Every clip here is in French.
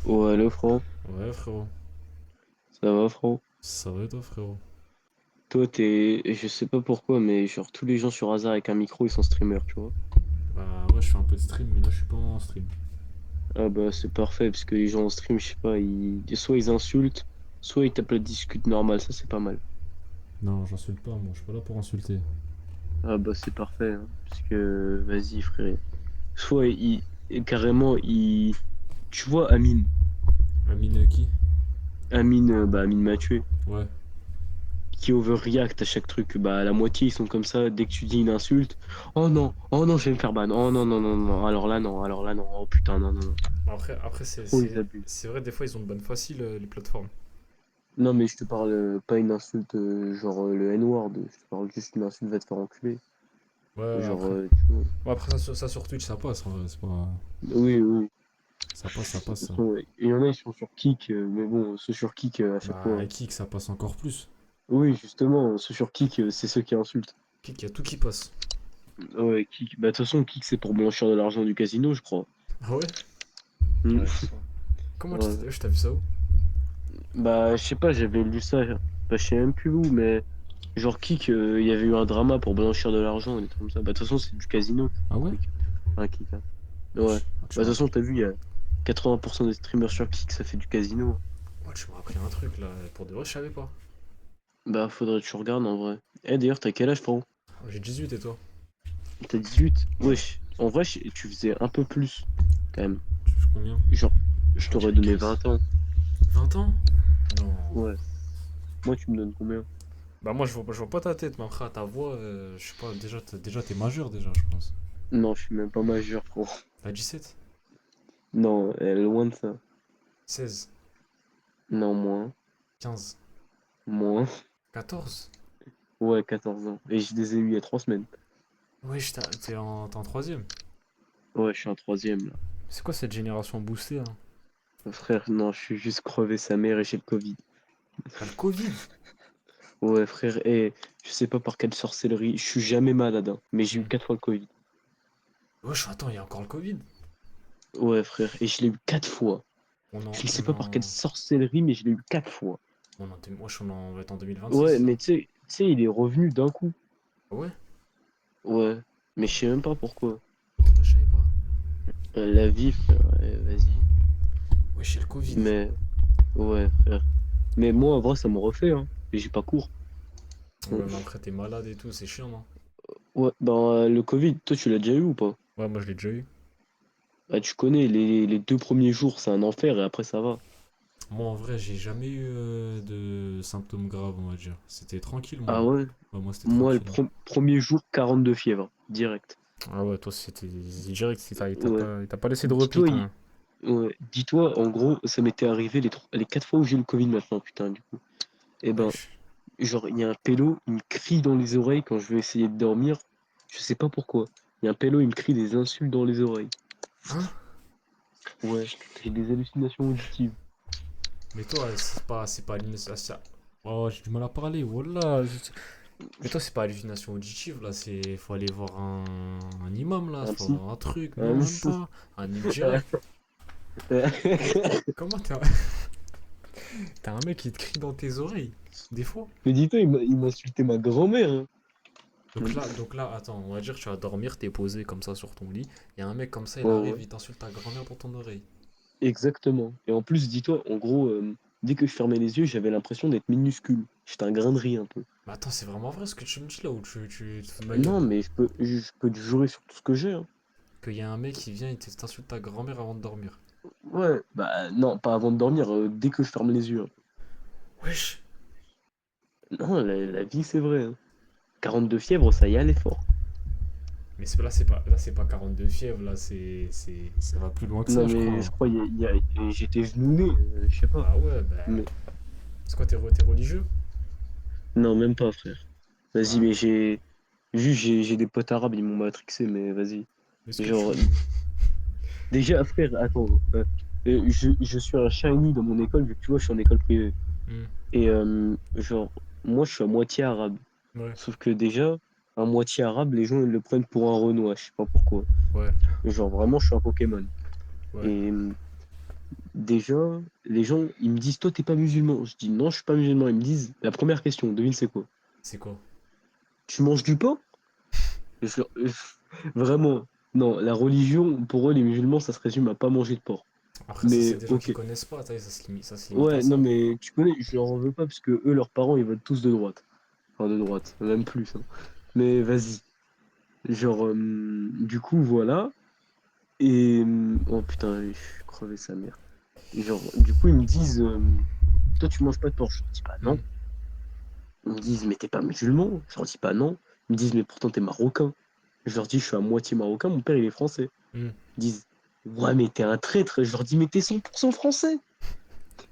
Ouais, le frérot. Ouais, frérot. Ça va, frérot? Ça va et toi, frérot? Toi, je sais pas pourquoi, mais genre, tous les gens sur Hasard avec un micro, ils sont streamers, tu vois. Bah ouais, je fais un peu de stream, mais là, je suis pas en stream. Ah bah, c'est parfait, parce que les gens en stream, je sais pas, soit ils insultent, soit ils tapent le discute normal, ça, c'est pas mal. Non, j'insulte pas, moi, je suis pas là pour insulter. Ah bah, c'est parfait, hein, parce que, vas-y, frère. Soit et carrément, tu vois, Amine qui? Amine Mathieu, Ouais. qui overreact à chaque truc, bah, la moitié, ils sont comme ça, dès que tu dis une insulte, oh non, je vais me faire ban, oh non, non, non, non, alors là, non, oh putain, non, non, non. Bon, après Trop ils abusent. c'est vrai, des fois, ils ont de bonnes faciles, les plateformes. Non, mais je te parle pas une insulte genre le N-word, je te parle juste une insulte va te faire enculer. Ouais, ouais, Genre, après. tu vois. Ouais, après, ça sur Twitch, ça passe, en vrai, c'est pas. Oui, oui. Ça De toute passe, ça. façon, il y en a, ils sont sur Kick, mais bon, ceux sur Kick à chaque Bah, fois. un kick, ça passe encore plus. Oui, justement, ceux sur Kick, c'est ceux qui insultent. Kick, y a tout qui passe. Ouais, Kick. Bah, de toute façon, Kick, c'est pour blanchir de l'argent du casino, je crois. Ah ouais? Mm. Ouais, c'est ça. Comment tu Ouais. t'es. Je t'as vu ça où? Bah, je sais pas, j'avais lu ça, bah, je sais même plus où, mais genre Kick, il y avait eu un drama pour blanchir de l'argent, des trucs comme ça. Bah, de toute façon, c'est du casino, Ah ouais? Kick. Un Kick, hein. Ouais. Tu Bah, de toute m'as façon, t'as vu, il y a 80% des streamers sur Kick, ça fait du casino. tu m'as appris un truc là. Pour de vrai, je savais pas. Bah, faudrait que tu regardes en vrai. Eh, d'ailleurs, t'as quel âge, frérot? J'ai 18 et toi? T'as 18? Ouais. Wesh. En vrai, tu faisais un peu plus, quand même. Tu fais combien? Genre, je On t'aurais dirait donné 15. 20 ans. 20 ans? Non. Ouais. Moi, tu me donnes combien? Bah moi je vois pas ta tête, mais après à ta voix, je sais pas, déjà t'es majeur déjà, je pense. Non, je suis même pas majeur, frérot. T'as 17? Non, loin de ça. 16? Non, moins. 15? Moins. 14? Ouais, 14 ans. Et je les ai eu il y a 3 semaines. Wesh, t'es en troisième. Ouais, je suis en troisième, là. C'est quoi cette génération boostée là? Frère, non, je suis juste crevé sa mère et j'ai le Covid. T'as le Covid? Ouais, frère, et je sais pas par quelle sorcellerie, je suis jamais malade, hein, mais j'ai eu Hmm. 4 fois le Covid. Wesh, attends, il y a encore le Covid? Ouais, frère, et je l'ai eu 4 fois. On en, Je ne sais on pas par quelle en, sorcellerie, mais je l'ai eu 4 fois. wesh, on va être en Ouais, 2026. mais tu sais, il est revenu d'un coup. Ah ouais? Ouais, mais je sais même pas pourquoi. Ouais, je savais pas. La vie, frère, vas-y. Wesh, j'ai le Covid. Mais, ouais, frère. Mais moi, en vrai, ça me refait, hein. Et j'ai pas cours. Ouais, mais après t'es malade et tout, c'est chiant, non? Ouais, ben, le Covid, toi, tu l'as déjà eu ou pas? Ouais, moi je l'ai déjà eu. Bah, tu connais, les 2 premiers jours, c'est un enfer, et après, ça va. Moi, en vrai, j'ai jamais eu de symptômes graves, on va dire. C'était tranquille, moi. Ah ouais? Ouais, moi, c'était Moi, le tranquille. premier jour, 42 fièvre, direct. Ah ouais, toi, c'était direct. Ouais. Il t'a pas laissé de repli, Dis-toi, quand même. ouais. Dis-toi, en gros, ça m'était arrivé les 4 fois où j'ai eu le Covid maintenant, putain, du coup. Et ben, Wesh. genre, il y a un pélo, il me crie dans les oreilles quand je vais essayer de dormir. Je sais pas pourquoi. Il y a un pélo, il me crie des insultes dans les oreilles. Hein? Ouais, j'ai des hallucinations auditives. Mais toi, c'est pas hallucination. Oh, j'ai du mal à parler, voilà. Mais toi, c'est pas hallucination auditive, là. Faut aller voir un imam, là. Un Faut psy. avoir un truc. Non, Un même psy. pas. Un île direct. Comment t'as un mec qui te crie dans tes oreilles? Des fois. Mais dis-toi, il m'a insulté ma grand-mère, hein. Donc là, attends, on va dire que tu vas dormir, t'es posé comme ça sur ton lit. Il y a un mec comme ça, il Ouais, arrive, ouais. il t'insulte ta grand-mère dans ton oreille. Exactement. Et en plus, dis-toi, en gros, dès que je fermais les yeux, j'avais l'impression d'être minuscule. J'étais un grain de riz un peu. Mais attends, c'est vraiment vrai ce que tu me dis là ou tu te fous de ma gueule? Non, mais je peux te jurer sur tout ce que j'ai, hein. Qu'il y a un mec qui vient et t'insulte ta grand-mère avant de dormir. Ouais, bah non, pas avant de dormir, dès que je ferme les yeux, hein. Wesh! Non, la vie, c'est vrai, hein. 42 fièvres, ça y est, l'effort. Mais là c'est pas 42 fièvres, là ça va plus loin que Non, ça, je mais je crois. crois, j'étais genouné, je sais pas. Ah ouais, bah. Mais C'est quoi, t'es religieux? non, même pas, frère. Vas-y, Bah. mais j'ai des potes arabes, ils m'ont matrixé, mais vas-y. Est-ce que Genre, tu. déjà, frère, attends. Je suis un shiny dans mon école, vu que tu vois, je suis en école privée. Hmm. Et genre, moi, je suis à moitié arabe. Ouais, Sauf que déjà, à moitié arabe, les gens, ils le prennent pour un Renoir, je sais pas pourquoi. ouais, Genre, vraiment, je suis un Pokémon. ouais. Et déjà, les gens, ils me disent, toi, t'es pas musulman. Je dis, non, je suis pas musulman. Ils me disent, la première question, devine c'est quoi? C'est quoi? Tu manges du pain? Je leur- Vraiment, non, la religion, pour eux, les musulmans, ça se résume à pas manger de porc. Après, ça, c'est Mais des gens qui ok. connaissent pas, ça se limite à Ouais, non, ça. mais tu connais, je leur en veux pas parce que eux, leurs parents, ils votent tous de droite. Enfin, de droite, même plus, hein. Mais vas-y. Genre, du coup, voilà. Et. Oh putain, je suis crevé sa mère. Et genre, du coup, ils me disent, toi, tu manges pas de porc. Je leur dis, bah non. Hmm, Ils me disent, mais t'es pas musulman? Je leur dis, pas non. Ils me disent, mais pourtant, t'es marocain. Je leur dis, je suis à moitié marocain, mon père, il est français. hmm. Ils disent, ouais, mais t'es un traître. Je leur dis, mais t'es 100% français.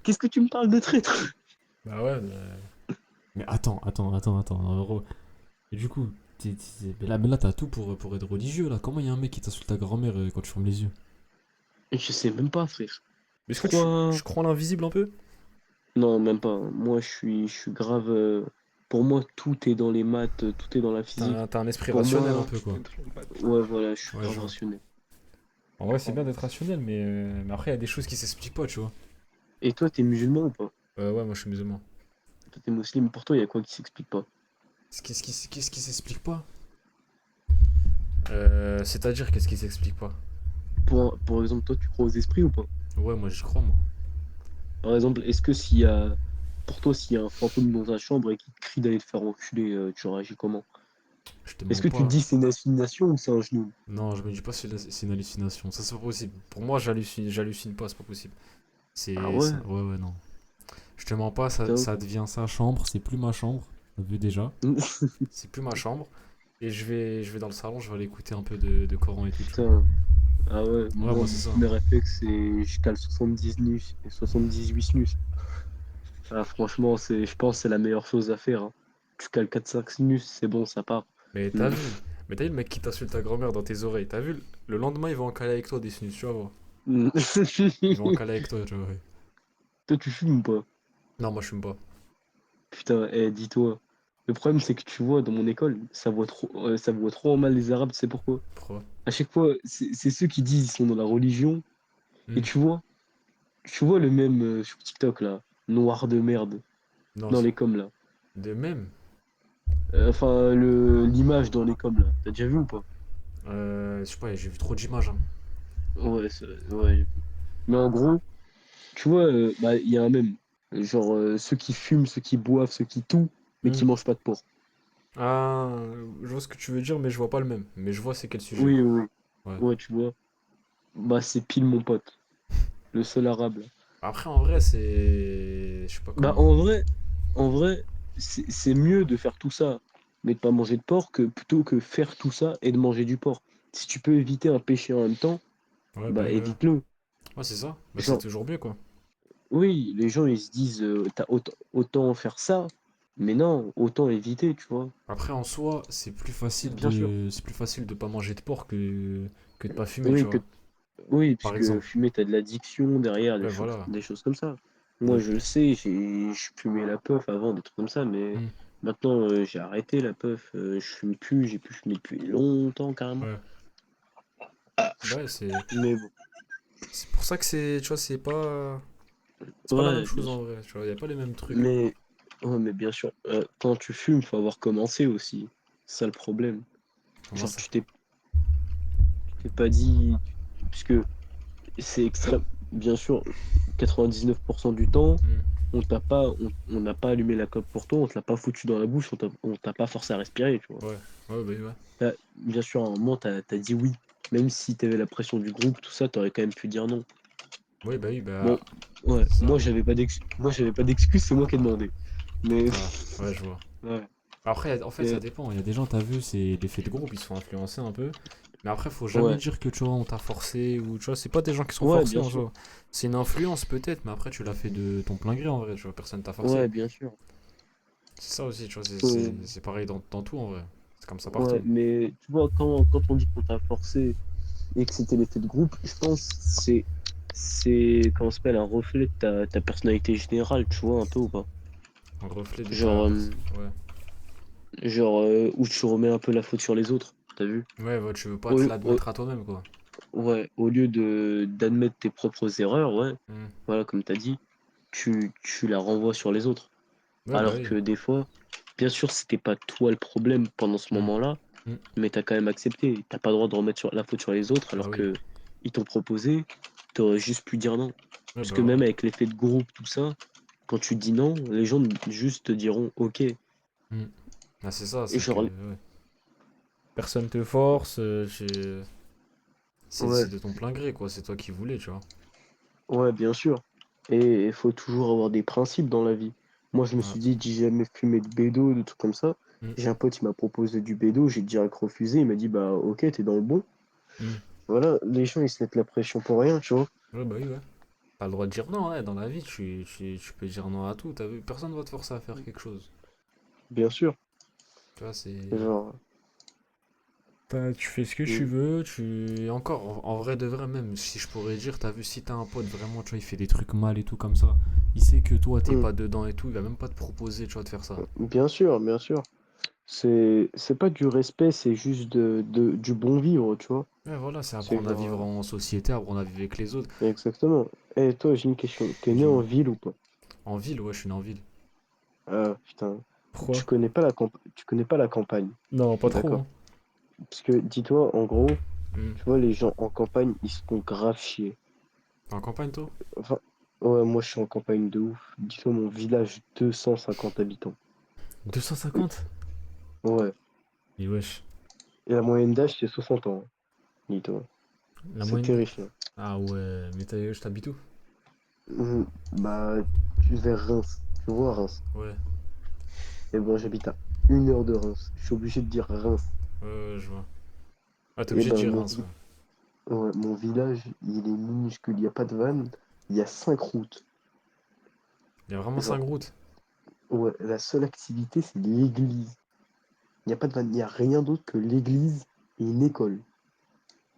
Qu'est-ce que tu me parles de traître? Bah ouais, mais attends, en gros. Et du coup, mais là t'as tout pour être religieux, là. Comment il y a un mec qui t'insulte ta grand-mère quand tu fermes les yeux? Et je sais même pas, frère. Mais est-ce que tu Pourquoi? crois en l'invisible un peu? Non, même pas. Moi, je suis grave. Pour moi, tout est dans les maths, tout est dans la physique. T'as un esprit Pour rationnel un moi, peu, quoi. ouais, voilà, je suis Ouais, je grave vois. rationnel. En vrai, c'est bien d'être rationnel, mais après, il y a des choses qui s'expliquent pas, tu vois. Et toi, t'es musulman ou pas? Ouais, moi je suis musulman. Toi, t'es musulman. Pour toi, il y a quoi qui s'explique pas? Qu'est-ce qui s'explique pas? C'est-à-dire, qu'est-ce qui s'explique pas? Pour exemple, toi, tu crois aux esprits ou pas? Ouais, moi j'y crois, moi. Par exemple, est-ce que s'il y a. Pour toi, s'il y a un fantôme dans ta chambre et qui te crie d'aller te faire enculer, tu réagis comment? Je te Est-ce mens que tu te pas. dis c'est une hallucination ou c'est un genou? Non, je me dis pas c'est une hallucination. Ça, c'est pas possible. Pour moi, j'hallucine pas, c'est pas possible. Ah ouais? Ouais, ouais, non. Je te mens pas, Putain. ça devient sa chambre, c'est plus ma chambre. T'as vu déjà? C'est plus ma chambre. Et je vais dans le salon, je vais aller écouter un peu de Coran et tout, tu vois. Putain. Ah ouais, Ouais, moi, moi mon c'est ça. premier réflexe, c'est je cale 70 snus et 78 snus. Ah, franchement, je pense que c'est la meilleure chose à faire, hein. Tu cales 4-5 snus, c'est bon, ça part. Mais Mm. t'as vu le mec qui t'insulte ta grand-mère dans tes oreilles, t'as vu? Le lendemain, il va en caler avec toi des snus, tu vas voir. Mm. Il va en caler avec toi, tu vois. Ouais. Toi, tu fumes ou pas? Non, moi je fume pas. Putain, dis-toi. Le problème, c'est que tu vois, dans mon école, ça voit trop en mal les Arabes, tu sais pourquoi? Pourquoi? À chaque fois, c'est ceux qui disent ils sont dans la religion, et Hmm. tu vois le même sur TikTok, là, noir de merde, Non, dans les coms, là. de même. Enfin, l'image dans les coms, là. T'as déjà vu ou pas? Je sais pas, j'ai vu trop d'images, hein. Ouais, ouais. Mais en gros, tu vois, bah, il y a un même. Genre, ceux qui fument, ceux qui boivent, ceux qui tout, mais Hmm. qui mangent pas de porc. Ah, je vois ce que tu veux dire, mais je vois pas le même. Mais je vois c'est quel sujet. Oui, oui, Ouais. oui. Ouais, tu vois. Bah, c'est pile mon pote. Le seul arabe, là. Après, en vrai, c'est. Je sais pas Bah, comment. en vrai, c'est mieux de faire tout ça, mais de pas manger de porc, que plutôt que faire tout ça et de manger du porc. Si tu peux éviter un péché en même temps, Ouais, bah bah, ouais. évite-le. Ouais, c'est ça. Bah, c'est Genre, toujours mieux, quoi. oui, les gens, ils se disent, t'as autant faire ça, mais non, autant éviter, tu vois. Après, en soi, Bien sûr. c'est plus facile de pas manger de porc que de pas fumer, tu Oui, vois. oui, Par puisque exemple. fumer, t'as de l'addiction derrière, Ouais, voilà. des choses comme ça. Moi, Et je le sais, je fumais la puff avant, des trucs comme ça, mais hmm, maintenant, j'ai arrêté la puff, je fume plus, j'ai pu fumer depuis longtemps, carrément. ouais. Bah ouais, Mais bon, c'est pour ça que tu vois, c'est pas la même ouais, chose en vrai, tu vois. Y a pas les mêmes trucs. mais, ouais, mais bien sûr, quand tu fumes, faut avoir commencé aussi. C'est ça le problème. Comment Genre, ça? tu t'es pas dit, puisque c'est extrême. Bien sûr, 99% du temps, Hmm, on n'a pas allumé la clope pour toi, on te l'a pas foutu dans la bouche, on t'a pas forcé à respirer, tu vois. ouais. Ouais, bah oui, ouais. Bien sûr, à un moment, t'as dit oui. Même si t'avais la pression du groupe, tout ça, t'aurais quand même pu dire non. Oui, bah oui, Bon, bah. ouais, C'est ça, moi, hein. j'avais pas d'excuse, c'est moi qui ai demandé. Mais, Ah, ouais, je vois. ouais. Après, en fait, ça Et- dépend. Il y a des gens, t'as vu, c'est l'effet de groupe, ils se font influencer un peu. Mais après, faut jamais ouais, dire que tu vois, on t'a forcé ou tu vois, c'est pas des gens qui sont ouais, forcés bien en sûr. soi. C'est une influence peut-être, mais après, tu l'as fait de ton plein gré en vrai, tu vois, personne t'a forcé. Ouais, bien sûr. C'est ça aussi, tu vois, Euh, c'est pareil dans tout en vrai. C'est comme ça ouais, partout. mais tu vois, quand on dit qu'on t'a forcé et que c'était l'effet de groupe, je pense que comment ça s'appelle, un reflet de ta personnalité générale, tu vois, un peu ou pas? Un reflet de ta Genre, personne. Ouais. où tu remets un peu la faute sur les autres, t'as vu? Ouais, tu veux pas te Au- au- l'admettre à toi-même, quoi. ouais, au lieu de d'admettre tes propres erreurs, ouais, Hmm. voilà, comme tu as dit, tu la renvoies sur les autres. Ouais, bah Alors oui. que des fois, bien sûr, c'était pas toi le problème pendant ce Hmm. moment-là, Hmm. mais t'as quand même accepté. T'as pas le droit de remettre la faute sur les autres, Bah alors oui. que ils t'ont proposé, t'aurais juste pu dire non. Ouais, Parce bah que même voilà. avec l'effet de groupe, tout ça, quand tu dis non, les gens juste te diront ok. Et Hmm. Ah, c'est ça, c'est que genre, ouais. Personne te force, ouais, c'est de ton plein gré, quoi. C'est toi qui voulais, tu vois. ouais, bien sûr. Et il faut toujours avoir des principes dans la vie. Moi, je me Ouais. suis dit, j'ai jamais fumé de bédo, de trucs comme ça. Hmm. J'ai un pote, il m'a proposé du bédo, j'ai direct refusé. Il m'a dit, bah ok, t'es dans le bon. Hmm. Voilà, les gens, ils se mettent la pression pour rien, tu vois. Ouais, bah oui, ouais. T'as le droit de dire non, ouais. Dans la vie, tu peux dire non à tout. T'as vu, personne va te forcer à faire quelque chose. Bien sûr. Tu vois, c'est. Genre, Tu fais ce que tu mm, veux, tu. Encore, en vrai de vrai, même si je pourrais dire, t'as vu, si t'as un pote vraiment, tu vois, il fait des trucs mal et tout comme ça, il sait que toi, t'es mm, pas dedans et tout, il va même pas te proposer, tu vois, de faire ça. bien sûr, bien sûr. C'est pas du respect, c'est juste du bon vivre, tu vois. Ouais, voilà, c'est C'est apprendre à genre, vivre en société, apprendre à vivre avec les autres. exactement. Et toi, j'ai une question. T'es né en Dis-moi. ville ou pas? En ville, ouais, je suis né en ville. Ah, putain. Pourquoi? Tu connais pas la campagne. Non, pas trop, D'accord? hein. Parce que, dis-toi, en gros, Hmm. tu vois, les gens en campagne, ils se font grave chier. T'es en campagne, toi? Enfin, ouais, moi, je suis en campagne de ouf. Dis-toi, mon village, 250 habitants. 250. Ouais. Et wesh. Et la moyenne d'âge, c'est 60 ans, hein, dis-toi. La C'est moyenne. terrifiant. Ah ouais, mais je t'habite où? Bah, tu vers Reims. Tu vois Reims. Ouais, Et bon, j'habite à 1 heure de Reims. Je suis obligé de dire Reims. ouais, je vois. Ah, t'es Et obligé de ben, dire Reims, ouais. ouais, mon village, il est minuscule. Il n'y a pas de vanne. Il y a 5 routes. Il y a vraiment 5 Genre, routes. ouais, la seule activité, c'est l'église. Il n'y a pas de vanne. Il n'y a rien d'autre que l'église et une école.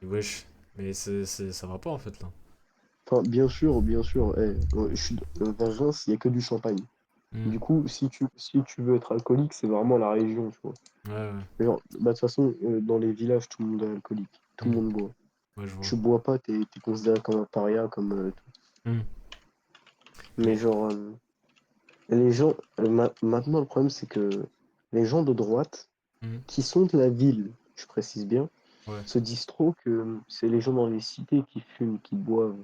Et wesh. Mais ça va pas en fait là. Enfin, bien sûr. Ouais, vers Reims, il n'y a que du champagne. Hmm. Du coup, si tu veux être alcoolique, c'est vraiment la région, tu vois. Ouais, ouais. Genre, bah, de toute façon, dans les villages, tout le monde est alcoolique. Tout le Hmm. monde boit. Ouais, je vois. Tu bois pas, t'es considéré comme un paria, comme tout. Hmm. Mais Mais. genre, les gens, maintenant, le problème, c'est que les gens de droite, Hmm. qui sont de la ville, je précise bien, Ouais. se disent trop que c'est les gens dans les cités qui fument, qui boivent.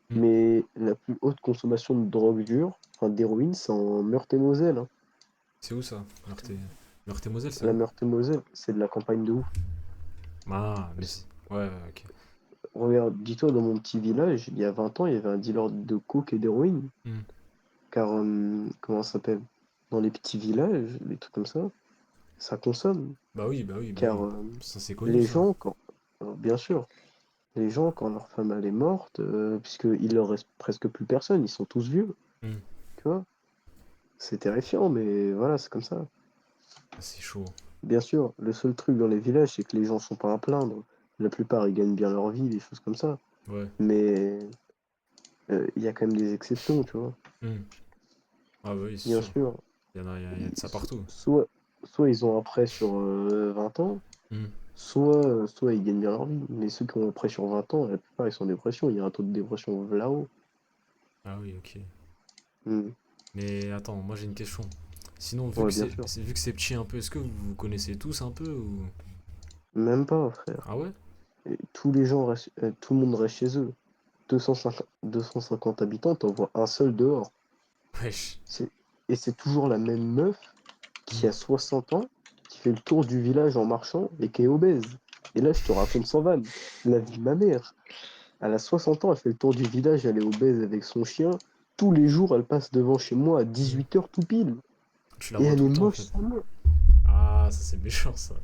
Hmm. Mais la plus haute consommation de drogue dure, enfin d'héroïne, c'est en Meurthe-et-Moselle, hein. C'est où ça? Meurthe-et-Moselle, c'est La où? Meurthe-et-Moselle, c'est de la campagne de ouf. Ah, mais c'est. Ouais, ouais, ok. Regarde, dis-toi, dans mon petit village, il y a 20 ans, il y avait un dealer de coke et d'héroïne. Hmm. Car, comment ça s'appelle? Dans les petits villages, les trucs comme ça consomme. Bah oui, bah oui, bah Car oui. Ça, c'est connu, les ça. gens, bien sûr, les gens, quand leur femme elle est morte, puisqu'il leur reste presque plus personne, ils sont tous vieux, Hmm. tu vois. C'est terrifiant, mais voilà, c'est comme ça. Ah, c'est chaud. Bien sûr, le seul truc dans les villages, c'est que les gens sont pas à plaindre. La plupart, ils gagnent bien leur vie, des choses comme ça. Ouais. Mais il y a quand même des exceptions, tu vois. Hmm. Ah bah oui, c'est Bien sûr. sûr, Il y a de ça partout. soit ils ont un prêt sur 20 ans, Hmm. soit ils gagnent bien leur vie. Mais ceux qui ont un prêt sur 20 ans, la plupart, ils sont en dépression. Il y a un taux de dépression là-haut. Ah oui, ok. Hmm. Mais attends, moi j'ai une question. Sinon, Ouais, bien sûr. vu que c'est petit un peu, est-ce que vous vous connaissez tous un peu ou... Même pas, frère. Ah ouais? Et tout le monde reste chez eux. 250 habitants, t'en vois un seul dehors. Wesh. C'est- Et c'est toujours la même meuf Hmm. qui a 60 ans, qui fait le tour du village en marchant et qui est obèse. Et là, je te raconte sans vanne, la vie de ma mère. Elle a 60 ans, elle fait le tour du village, elle est obèse avec son chien. Tous les jours, elle passe devant chez moi à Hmm. 18 h tout pile. Tu la Et vois elle tout est le temps en moche, fait. sa mère. Ah, ça c'est méchant ça.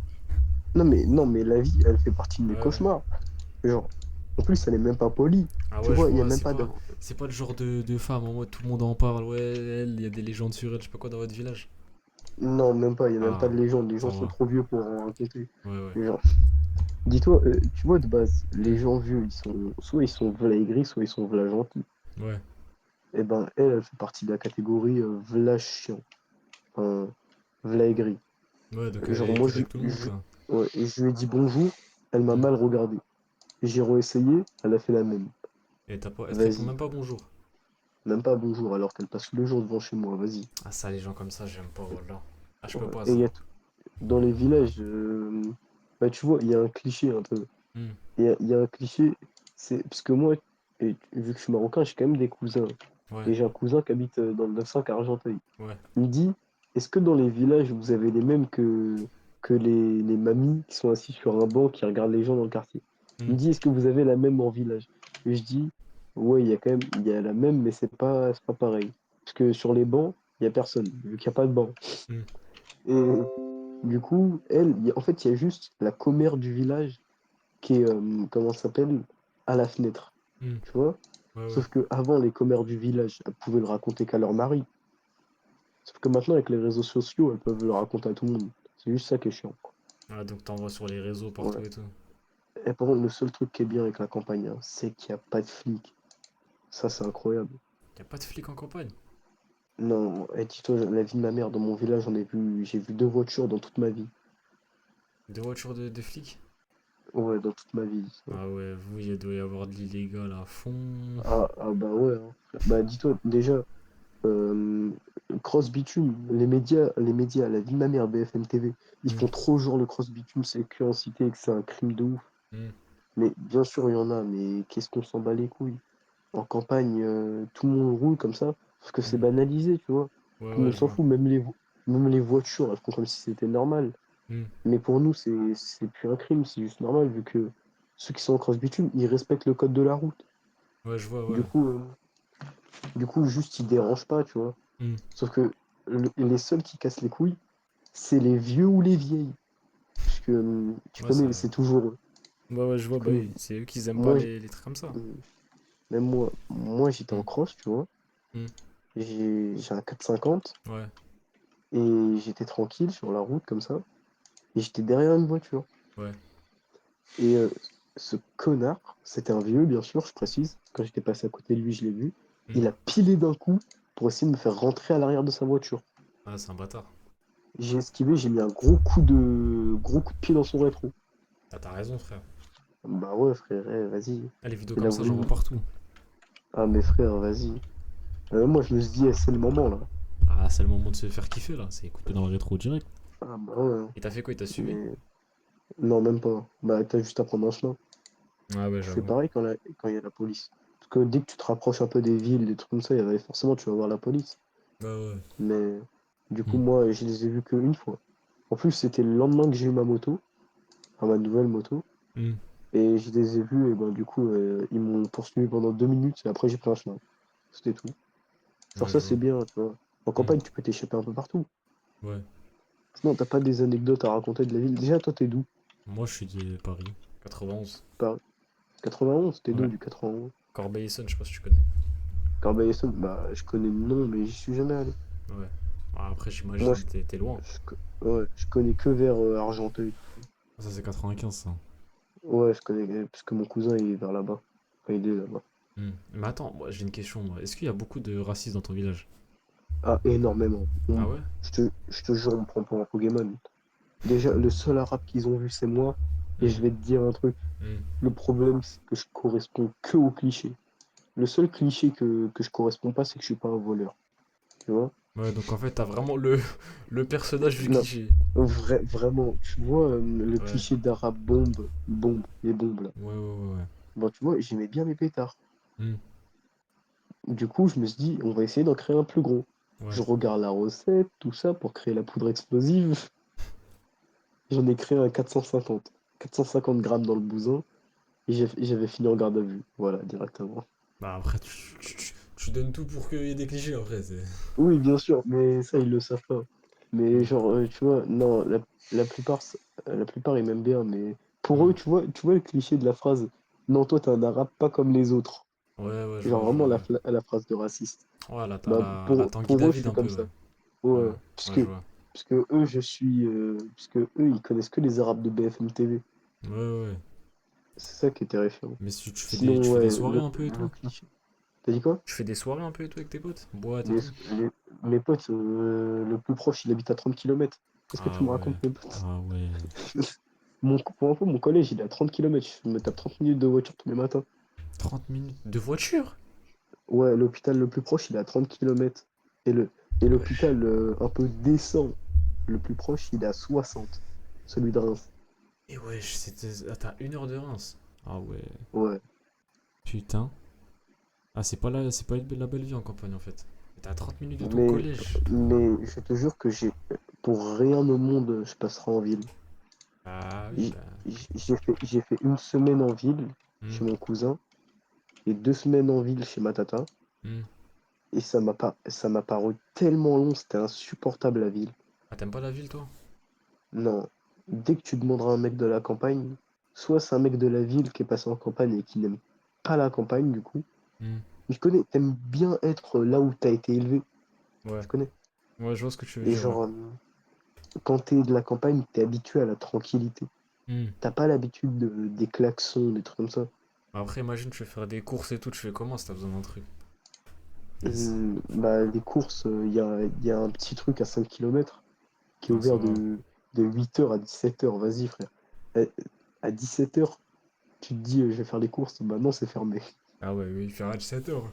Non, mais la vie, elle fait partie de Ouais, mes ouais. cauchemars. Genre, en plus, elle est même pas polie. Ah Tu ouais, je vois, il y a vois, même pas de. c'est pas le genre de femme en mode tout le monde en parle. Ouais, elle, il y a des légendes sur elle, je sais pas quoi dans votre village. Non, même pas, il y a même pas Ah, de légende. Les gens ça sont va. trop vieux pour en raconter. Ouais, ouais. Les gens. Dis-toi, tu vois, de base, les Hmm. gens vieux, soit ils sont v'là aigris, soit ils sont v'là gentils. Ouais. Et ben, elle fait partie de la catégorie v'là chiant. Enfin, v'là aigri. Ouais, donc elle Genre, est dure avec tout le monde je, quoi. ouais, et je lui ai dit bonjour, elle m'a Hmm. mal regardé. j'ai réessayé, elle a fait la même. Et elle te répond Vas-y. même pas bonjour. Même pas bonjour, alors qu'elle passe tous les jours devant chez moi, vas-y. Ah, ça, les gens comme ça, j'aime pas, voilà. Ah, je peux Ouais. pas Et ça. dans les villages, bah, tu vois, il y a un cliché un peu. Hmm, Il y a un cliché, c'est parce que moi, vu que je suis marocain, j'ai quand même des cousins. ouais, Et j'ai un cousin qui habite dans le 905 à Argenteuil. ouais. Il me dit, est-ce que dans les villages, vous avez les mêmes que les mamies qui sont assises sur un banc qui regardent les gens dans le quartier? Il Hmm, me dit, est-ce que vous avez la même en village? Et je dis, ouais, il y a la même, mais c'est pas pareil. Parce que sur les bancs, il n'y a personne, vu qu'il n'y a pas de banc. hmm, Et du coup, en fait, il y a juste la commère du village qui est, comment ça s'appelle, à la fenêtre. hmm. Tu vois? Ouais, ouais. Sauf que avant, les commères du village, elles pouvaient le raconter qu'à leur mari. Sauf que maintenant, avec les réseaux sociaux, elles peuvent le raconter à tout le monde. C'est juste ça qui est chiant. Ah, donc t'envoies sur les réseaux partout Ouais. et tout. Et par contre, le seul truc qui est bien avec la campagne, hein, c'est qu'il n'y a pas de flics. Ça, c'est incroyable. Y a pas de flics en campagne. Non, et dis-toi, la vie de ma mère dans mon village, j'ai vu deux voitures dans toute ma vie. Des voitures de flics. Ouais, dans toute ma vie. Ah ouais, vous, il doit y avoir de l'illégal à fond. Ah bah ouais, hein. Bah dis-toi, déjà, euh, cross bitume, les médias, la vie de ma mère, BFM TV, ils Hmm, font trop genre le cross bitume, c'est que en cité et que c'est un crime de ouf. hmm. Mais bien sûr, il y en a, mais qu'est-ce qu'on s'en bat les couilles? En campagne, tout le monde roule comme ça, parce que c'est Hmm. banalisé, tu vois. Ouais, Tout le ouais, monde je s'en vois. fout, même les voitures, elles font comme si c'était normal. Hmm. Mais pour nous, c'est plus un crime, c'est juste normal, vu que ceux qui sont en cross bitume, ils respectent le code de la route. Ouais, je vois, Du ouais. coup, euh, du coup, juste, ils dérangent pas, tu vois. Hmm. Sauf que les seuls qui cassent les couilles, c'est les vieux ou les vieilles. Parce que tu Ouais, ça. connais, c'est toujours eux. Ouais, ouais, je vois, Tu bah connais. oui. C'est eux qui aiment pas Moi, les trucs comme ça. même moi j'étais Hmm, en cross, tu vois. hmm. J'ai un 450 Ouais, et j'étais tranquille sur la route comme ça. Et j'étais derrière une voiture. ouais. Et ce connard, c'était un vieux, bien sûr, je précise. Quand j'étais passé à côté de lui, je l'ai vu. Hmm. Il a pilé d'un coup pour essayer de me faire rentrer à l'arrière de sa voiture. Ah, c'est un bâtard. J'ai esquivé, j'ai mis un gros coup de pied dans son rétro. Ah, t'as raison, frère. Bah ouais, frère, vas-y. Ah, les vidéos Il a comme ça, voulu j'en vois me... partout. Ah, mais frère, vas-y. Moi, je me suis dit, c'est le moment, là. Ah, c'est le moment de se faire kiffer là. C'est écouter dans le rétro direct. Ah, bah ouais. Et t'as fait quoi? Il t'a suivi? Mais non, même pas. Bah, t'as juste à prendre un chemin. Ah, ouais, Tu fais j'avoue. pareil quand il y a la police. Parce que dès que tu te rapproches un peu des villes, des trucs comme ça, forcément, tu vas voir la police. Bah, ouais. Mais du coup, Hmm, moi, je les ai vus qu'une fois. En plus, c'était le lendemain que j'ai eu ma moto, enfin, ma nouvelle moto. hmm. Et je les ai vus, et ben, du coup, ils m'ont poursuivi pendant 2 minutes, et après, j'ai pris un chemin. C'était tout. Genre, Ouais, ça, je c'est vois. bien, tu vois. En Hmm, campagne, tu peux t'échapper un peu partout. ouais. Sinon, t'as pas des anecdotes à raconter de la ville. Déjà, toi, t'es d'où? Moi, je suis de Paris. 91. Paris. 91, t'es d'où Ouais. du 91? Corbeil-Essonnes, je sais pas si tu connais. Corbeil-Essonnes, bah, je connais le nom, mais j'y suis jamais allé. Ouais. Ah, après, Moi, j'imagine, t'es loin. ouais, je connais que vers Argenteuil. Ça, c'est 95, ça. Ouais, je connais, parce que mon cousin, il est vers là-bas. Enfin, il est là-bas. Hmm. Mais attends, moi, j'ai une question, moi. Est-ce qu'il y a beaucoup de racistes dans ton village? Ah, énormément. Ah ouais? Je te jure, on me prend pour un Pokémon. Déjà, le seul arabe qu'ils ont vu, c'est moi. Et Hmm, je vais te dire un truc. hmm. Le problème, c'est que je corresponds que au cliché. Le seul cliché que je corresponds pas, c'est que je suis pas un voleur. Tu vois? Ouais, donc en fait, t'as vraiment le personnage du Non, cliché. vraiment. Tu vois, le Ouais. cliché d'arabe bombe, les bombes là. Ouais, ouais, ouais, ouais. Bon, tu vois, j'aimais bien mes pétards. Hmm, Du coup, je me suis dit, on va essayer d'en créer un plus gros. ouais. Je regarde la recette, tout ça, pour créer la poudre explosive. J'en ai créé un 450. 450 grammes dans le bousin. Et j'avais fini en garde à vue. Voilà, directement. Bah après, tu donnes tout pour qu'il y ait des clichés, après. Oui, bien sûr, mais ça, ils le savent pas. Mais Hmm, genre, tu vois, non, la plupart, la plupart, ils m'aiment bien, mais pour hmm. eux, tu vois le cliché de la phrase, non, toi, t'es un arabe pas comme les autres. Ouais, ouais, je Genre vois, je vraiment vois, la, ouais. la phrase de raciste. Ouais, Bah, la Tanguy pour eux, je David suis un peu, comme ouais. ça. Ouais, Ouais, puisque, ouais, je vois. puisque eux, puisque eux, ils connaissent que les arabes de BFM TV. Ouais, ouais, ouais. C'est ça qui est terrifiant. Mais si tu Sinon, fais des ouais, soirées un peu et le tout? cliché. T'as dit quoi? Tu fais des soirées un peu et tout avec tes potes? Boîte et Les, tout? les- mes potes, le plus proche, il habite à 30 kilomètres. Qu'est-ce que tu Ah me ouais. racontes, mes potes? Ah ouais. Pour info, mon collège, il est à 30 km. Je me tape 30 minutes de voiture tous les matins. 30 minutes de voiture? Ouais, l'hôpital le plus proche, il est à 30 km. Et le, et Wesh. l'hôpital un peu décent, le plus proche, il est à 60. Celui de Reims. Et wesh, t'as 1 heure de Reims. Ah ouais. Ouais. Putain. Ah, c'est pas la belle vie en campagne en fait. T'es à 30 minutes de ton Mais, collège. mais je te jure que pour rien au monde, je passerai en ville. Ah oui, J- bah. j'ai fait une semaine en ville Hmm, chez mon cousin et 2 semaines en ville chez ma tata. hmm. Et ça m'a paru tellement long, c'était insupportable la ville. Ah, t'aimes pas la ville toi? Non, dès que tu demanderas à un mec de la campagne, soit c'est un mec de la ville qui est passé en campagne et qui n'aime pas la campagne du coup. Hmm. Mais je connais, t'aimes bien être là où t'as été élevé, Ouais. je connais. Ouais, je vois ce que tu veux Et dire, ouais. genre, quand t'es de la campagne, t'es habitué à la tranquillité. Hmm. T'as pas l'habitude des klaxons, des trucs comme ça. Après, imagine, tu veux faire des courses et tout, tu fais comment si t'as besoin d'un truc? Bah, les courses, il y a un petit truc à 5 km qui est Ah, ça ouvert va. de 8h à 17h. Vas-y, frère. À à 17h, tu te dis, je vais faire les courses. Bah non, c'est fermé. Ah ouais, oui, il fera 7 heures.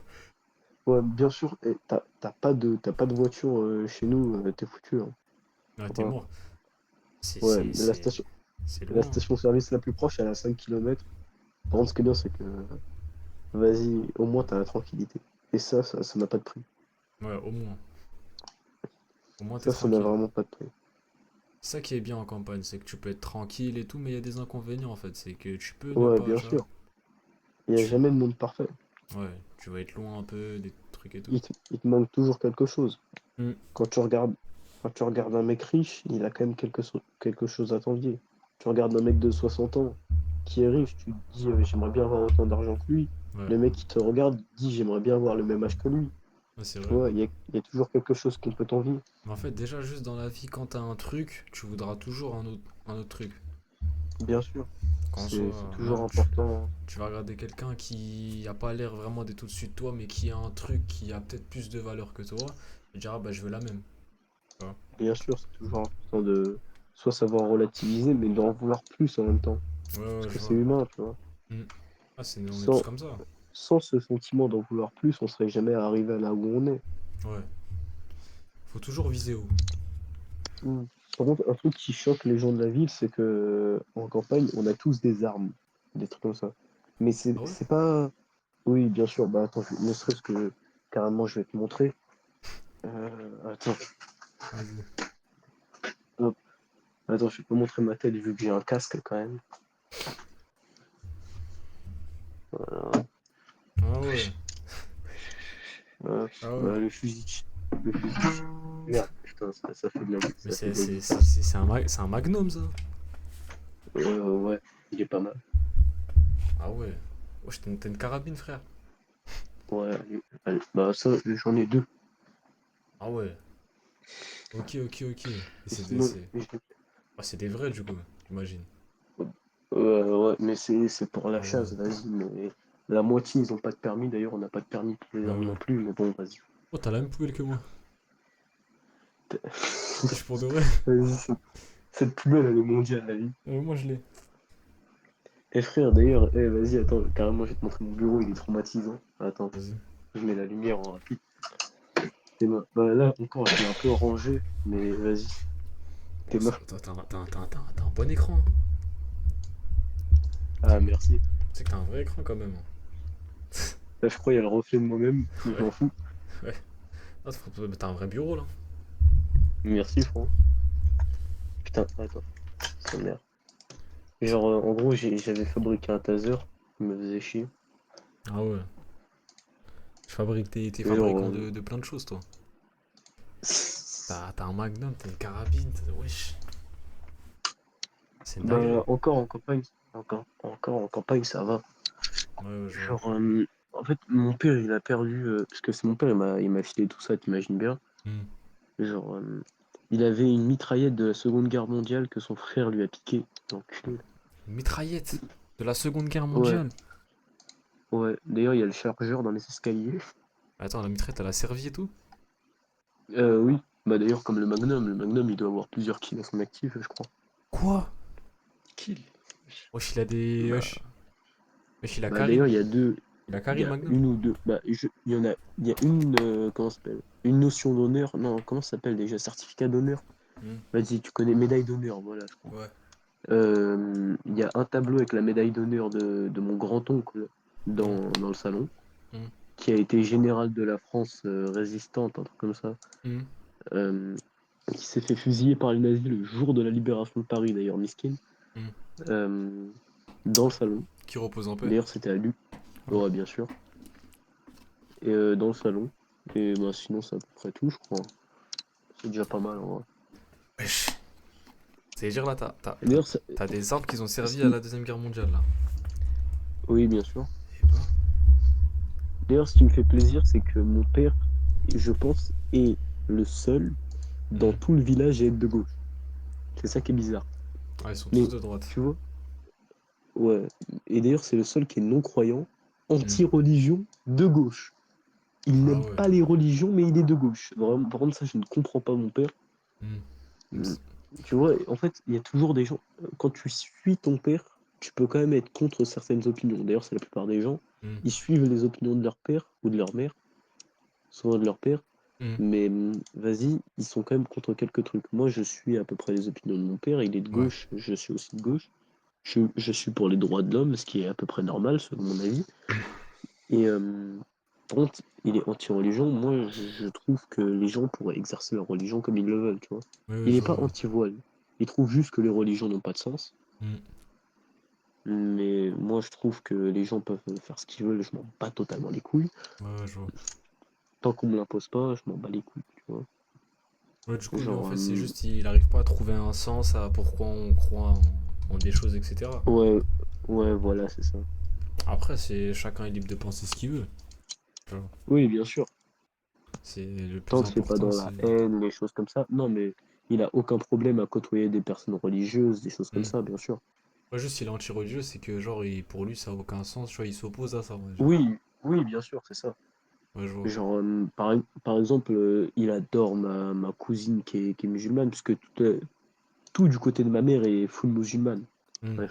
Ouais, bien sûr, et t'as pas de voiture chez nous, t'es foutu, hein. Ah, t'es Voilà. mort. C'est, Ouais, c'est, mais la c'est, station, c'est la loin, hein. station-service la plus proche, elle est à 5 km. Par contre, ce qui est bien, c'est que, vas-y, au moins, t'as la tranquillité. Et ça n'a pas de prix. Ouais, au moins. Au moins, t'es Ça n'a tranquille. vraiment pas de prix. C'est ça qui est bien en campagne, c'est que tu peux être tranquille et tout, mais il y a des inconvénients en fait. C'est que tu peux ne Ouais, pas, bien tu vois. sûr. Il n'y a Tu... jamais de monde parfait. Ouais, tu vas être loin un peu, des trucs et tout. Il te manque toujours quelque chose. Hmm. Quand tu regardes, quand tu regardes un mec riche, il a quand même quelque chose à t'envier. Tu regardes un mec de 60 ans qui est riche, tu te dis j'aimerais bien avoir autant d'argent que lui. Ouais, Le mec qui te regarde dit j'aimerais bien avoir le même âge que lui. ouais, c'est Tu vrai. vois, il y a toujours quelque chose qu'on peut t'envier. Mais en fait, déjà, juste dans la vie, quand t'as un truc, tu voudras toujours un autre truc. Bien sûr, Quand c'est soit, toujours même, important. tu vas regarder quelqu'un qui a pas l'air vraiment d'être au-dessus de toi, mais qui a un truc qui a peut-être plus de valeur que toi, tu diras, bah, je veux la même. Tu vois. Bien sûr, c'est toujours important de soit savoir relativiser, mais d'en vouloir plus en même temps. Ouais, Parce ouais, que je c'est vois. humain, tu vois. Hmm. Ah, on est tous Sans, comme ça. sans ce sentiment d'en vouloir plus, on serait jamais arrivé à là où on est. Ouais. Faut toujours viser haut. Mm. Par contre, un truc qui choque les gens de la ville, c'est que en campagne, on a tous des armes, des trucs comme ça. Mais c'est Ah ouais? c'est pas. Oui, bien sûr. Bah attends, ne serait-ce que carrément, je vais te montrer. Attends, Vas-y. hop. Attends, je vais te montrer ma tête vu que j'ai un casque quand même. Voilà. Ah ouais. Hop. Ah ouais. Bah, le fusil. Merde, putain, ça fait de la, Mais ça fait de la vie. c'est un magnum ça. Ouais, il est pas mal. Ah ouais. Wesh, t'as une carabine, frère. Ouais, allez. Bah ça, j'en ai deux. Ah ouais. Ok, ok, ok. Et Et sinon, ah, c'est des vrais du coup, j'imagine. ouais, mais c'est pour la Ah ouais. chasse, vas-y. Mais la moitié, ils ont pas de permis. D'ailleurs, on n'a pas de permis pour les Ouais, armes non ouais. plus. Mais bon, vas-y. Oh, t'as la même poubelle que moi. Wesh, pour de vrai. Vas-y, cette poubelle, elle est mondiale, la vie. Moi je l'ai. Eh frère, d'ailleurs, vas-y, attends, carrément, je vais te montrer mon bureau, il est traumatisant. Attends, Vas-y. je mets la lumière en rapide. Bah, là, encore, je l'ai un peu rangé, mais vas-y, Oh, t'es moche. t'as un bon écran, hein. Ah, merci. Tu sais que t'as un vrai écran quand même, hein. Là, je crois qu'il y a le reflet de moi-même, mais je Ouais, m'en fous. ouais. Ah, t'as un vrai bureau là. Merci, Franck. Putain, attends, ça merde. C'est- Genre, en gros, j'avais fabriqué un taser, il me faisait chier. Ah ouais. Je fabrique t'es Et genre, fabricant de plein de choses, toi. T'as un magnum, t'as une carabine, wesh. C'est une dinguerie. bah, encore en campagne, encore en campagne, ça va. Ouais, ouais, je vois. Genre, en fait, mon père, il a perdu, parce que c'est mon père, il m'a filé tout ça, t'imagines bien. Hmm. Genre, il avait une mitraillette de la Seconde Guerre mondiale que son frère lui a piqué. L'enculé. Une mitraillette de la Seconde Guerre Ouais, mondiale. ouais. D'ailleurs, il y a le chargeur dans les escaliers. Attends, la mitraillette, elle a servi et tout? Oui. Bah d'ailleurs, comme le Magnum il doit avoir plusieurs kills à son actif, je crois. Quoi? Kill. Wesh, il a des. Bah, Wesh, il a bah, d'ailleurs, Karim. il y a deux. Il a Il y Karim a Magnum. une ou deux. Bah, il y en a. Il y a une. Comment ça s'appelle? Une notion d'honneur. Non, comment ça s'appelle déjà? Certificat d'honneur. Hmm. Vas-y, tu connais médaille d'honneur, voilà, je crois. Ouais. Il y a un tableau avec la médaille d'honneur de mon grand-oncle Hmm. dans le salon, Hmm. qui a été général de la France résistante, un truc comme ça, Hmm. euh, qui s'est fait fusiller par les nazis le jour de la libération de Paris, d'ailleurs, Miskin, Hmm. euh, dans le salon. Qui repose en paix. D'ailleurs, c'était à lui, Ouais. ouais, bien sûr, et dans le salon. Et bah, sinon, c'est à peu près tout, je crois. C'est déjà pas mal, en vrai. Wesh. C'est-à-dire là, Et d'ailleurs, t'as des armes qui ont ce servi à qui... la Deuxième Guerre mondiale là. oui, bien sûr. Eh ben. D'ailleurs, ce qui me fait plaisir, c'est que mon père, je pense, est le seul dans Hmm. tout le village à être de gauche. C'est ça qui est bizarre. Ah, ils sont tous Mais, de droite. tu vois, ouais. Et d'ailleurs, c'est le seul qui est non-croyant, Hmm. anti-religion, de gauche. Il Ah n'aime ouais. pas les religions, mais il est de gauche. Vraiment, par contre, ça, je ne comprends pas mon père. Hmm. Mm. Tu vois, en fait, il y a toujours des gens. Quand tu suis ton père, tu peux quand même être contre certaines opinions. D'ailleurs, c'est la plupart des gens. Hmm. Ils suivent les opinions de leur père ou de leur mère, souvent de leur père. Hmm. Mais vas-y, ils sont quand même contre quelques trucs. Moi, je suis à peu près les opinions de mon père. Il est de Ouais. gauche, je suis aussi de gauche. Je suis pour les droits de l'homme, ce qui est à peu près normal, selon mon avis. Hmm. Et par contre, il est anti-religion. Moi, je trouve que les gens pourraient exercer leur religion comme ils le veulent, tu vois. Ouais, ouais, Il je n'est vois, pas ouais. anti-voile. Il trouve juste que les religions n'ont pas de sens. Hmm. Mais moi, je trouve que les gens peuvent faire ce qu'ils veulent. Je m'en bats totalement les couilles. Ouais, ouais, je vois. Tant qu'on me l'impose pas, je m'en bats les couilles, tu vois. Ouais, du coup, lui, en Genre, fait, c'est juste, il arrive pas à trouver un sens à pourquoi on croit en des choses, etc. ouais, ouais, voilà, c'est ça. Après, c'est chacun est libre de penser ce qu'il veut. Tu vois. Oui, bien sûr. C'est le Tant plus que c'est pas important, dans c'est. la haine, les choses comme ça. Non, mais il a aucun problème à côtoyer des personnes religieuses, des choses comme Hmm. ça, bien sûr. Ouais, juste, il est anti-religieux, c'est que, genre, pour lui, ça a aucun sens. Tu vois, il s'oppose à ça, on va dire. Oui, oui, bien sûr, c'est ça. Ouais, je vois. Genre, par exemple, il adore ma cousine qui est musulmane, puisque tout du côté de ma mère est full musulmane, Hmm. est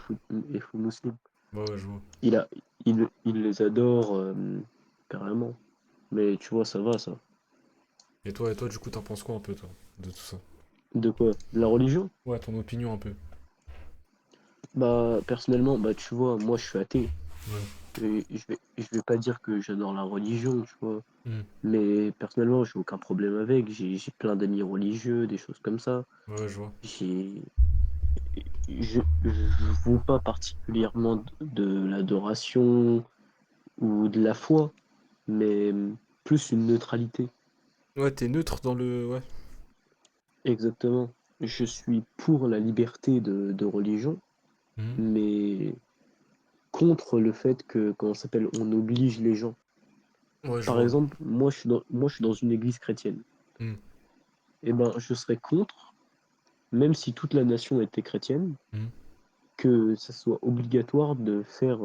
full musulman. Ouais, ouais, je vois. Il a, il les adore carrément. Mais tu vois, ça va, ça. Et toi, du coup, t'en penses quoi un peu, toi, de tout ça? De quoi? De la religion? Ouais, ton opinion un peu. Bah, personnellement, bah, tu vois, moi, je suis athée. Ouais. Et je vais pas dire que j'adore la religion, tu vois. Hmm. Mais personnellement, j'ai aucun problème avec. J'ai plein d'amis religieux, des choses comme ça. Ouais, je vois. J'ai, je vaux pas particulièrement de l'adoration ou de la foi, mais plus une neutralité. Ouais, t'es neutre dans le. Ouais. Exactement. Je suis pour la liberté de religion, Hmm. mais contre le fait que, comment ça s'appelle, on oblige les gens. Ouais, je Par vois. exemple, moi, je suis dans une église chrétienne. Hmm. Eh ben, je serais contre, même si toute la nation était chrétienne, Hmm. que ça soit obligatoire de faire.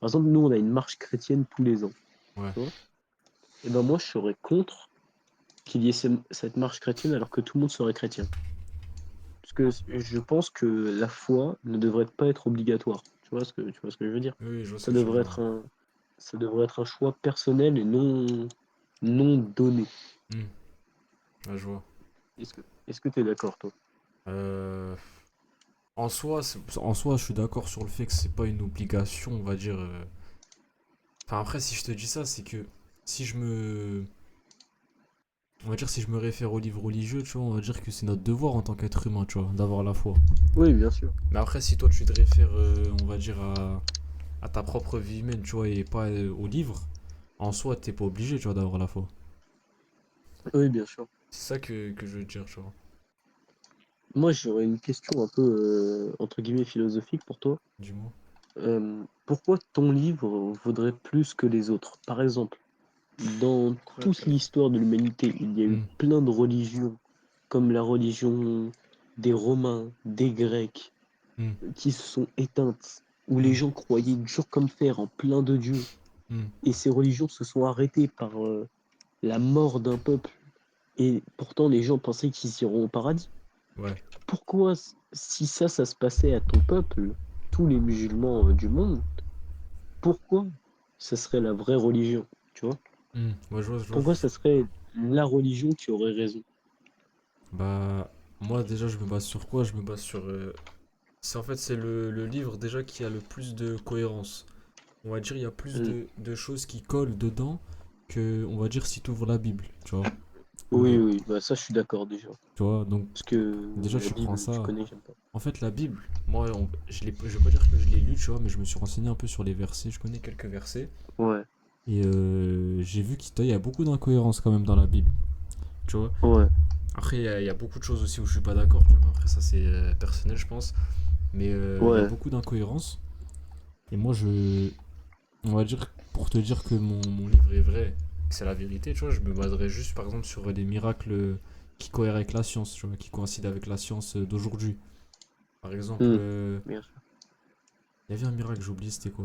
Par exemple, nous, on a une marche chrétienne tous les ans. Ouais. Tu vois. Et ben moi, je serais contre qu'il y ait cette marche chrétienne alors que tout le monde serait chrétien. Parce que je pense que la foi ne devrait pas être obligatoire. Tu vois ce que je veux dire? Oui, oui, je vois ce Ça que tu veux devrait dire. être un, ça devrait être un choix personnel et non donné. Hmm. Ouais, je vois. Est-ce que tu es d'accord, toi? Euh, en soi, je suis d'accord sur le fait que c'est pas une obligation, on va dire. Enfin, après, si je te dis ça, c'est que si je me. On va dire, si je me réfère au livre religieux, tu vois, on va dire que c'est notre devoir en tant qu'être humain, tu vois, d'avoir la foi. Oui, bien sûr. Mais après, si toi, tu te réfères, on va dire, à ta propre vie humaine, tu vois, et pas au livre, en soi, t'es pas obligé, tu vois, d'avoir la foi. Oui, bien sûr. C'est ça que je veux dire, tu vois. Moi, j'aurais une question un peu, entre guillemets, philosophique pour toi. Dis-moi. Pourquoi ton livre vaudrait plus que les autres? Par exemple, dans toute l'histoire de l'humanité, il y a eu Hmm. plein de religions, comme la religion des Romains, des Grecs, Hmm. qui se sont éteintes, où les Hmm. gens croyaient dur comme fer en plein de Dieu, Hmm. et ces religions se sont arrêtées par la mort d'un peuple, et pourtant les gens pensaient qu'ils iront au paradis. Ouais. Pourquoi, si ça se passait à ton peuple, tous les musulmans du monde, pourquoi ça serait la vraie religion, tu vois? Ouais, je vois. Pourquoi ça serait la religion qui aurait raison? Bah, moi déjà, je me base sur quoi? Je me base sur. C'est en fait, c'est le livre déjà qui a le plus de cohérence. On va dire, il y a plus Euh, de choses qui collent dedans que, on va dire, si tu ouvres la Bible, tu vois. oui, oui, bah ça, je suis d'accord déjà. Tu vois, donc Parce que déjà, la tu prends Bible, tu ça. connais, j'aime pas. En fait, la Bible, moi, je vais pas dire que je l'ai lu, tu vois, mais je me suis renseigné un peu sur les versets. Je connais quelques versets. Ouais, Et j'ai vu qu'il y a beaucoup d'incohérences quand même dans la Bible, tu vois. ouais, Après, il y a beaucoup de choses aussi où je suis pas d'accord, tu vois. Mais après, ça, c'est personnel, je pense. Mais il y a ouais. beaucoup d'incohérences. Et moi, on va dire, pour te dire que mon livre est vrai, que c'est la vérité, tu vois, je me baserais juste, par exemple, sur des miracles qui cohèrent avec la science, tu vois, qui coïncident avec la science d'aujourd'hui. Par exemple, Hmm, bien sûr. il y avait un miracle, j'ai oublié, c'était quoi?